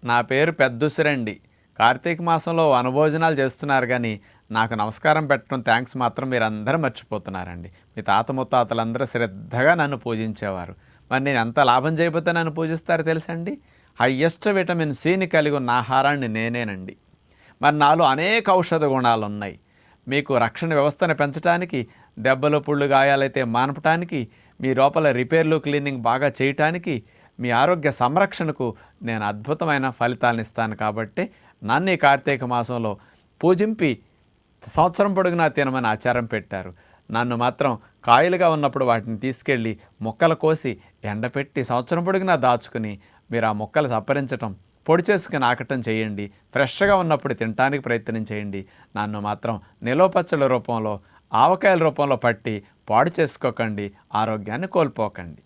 నా పేరు పెద్దుసిరండి. కార్తీక మాసంలో వనభోజనాలు చేస్తున్నారు గానీ, నాకు నమస్కారం పెట్టడం థాంక్స్ మాత్రం మీరందరూ మర్చిపోతున్నారండి. మీ తాత ముత్తాతలందరూ శ్రద్ధగా నన్ను పూజించేవారు. మరి నేను ఎంత లాభం చేయకపోతే నన్ను పూజిస్తారో తెలుసండి? హయ్యెస్ట్ విటమిన్ సిని కలిగి ఉన్న ఆహారాన్ని నేనేనండి. మరి నాలో అనేక ఔషధ గుణాలున్నాయి. మీకు రక్షణ వ్యవస్థను పెంచడానికి, దెబ్బలు పుళ్ళు గాయాలైతే మాన్పటానికి, మీ లోపల రిపేర్లు క్లీనింగ్ బాగా చేయటానికి, మీ ఆరోగ్య సంరక్షణకు నేను అద్భుతమైన ఫలితాలను ఇస్తాను. కాబట్టి నన్ను ఈ కార్తీక మాసంలో పూజింపి సంవత్సరం పొడుగునా తినమని ఆచారం పెట్టారు. నన్ను మాత్రం కాయలుగా ఉన్నప్పుడు వాటిని తీసుకెళ్ళి మొక్కలు కోసి ఎండపెట్టి సంవత్సరం పొడుగునా దాచుకుని మీరు ఆ మొక్కలు సప్పరించటం, పొడి చేసుకుని ఆకటం చేయండి. ఫ్రెష్గా ఉన్నప్పుడు తినటానికి ప్రయత్నం చేయండి. నన్ను మాత్రం నిలవ పచ్చళ్ళ రూపంలో, ఆవకాయల రూపంలో పట్టి పాడు చేసుకోకండి. ఆరోగ్యాన్ని కోల్పోకండి.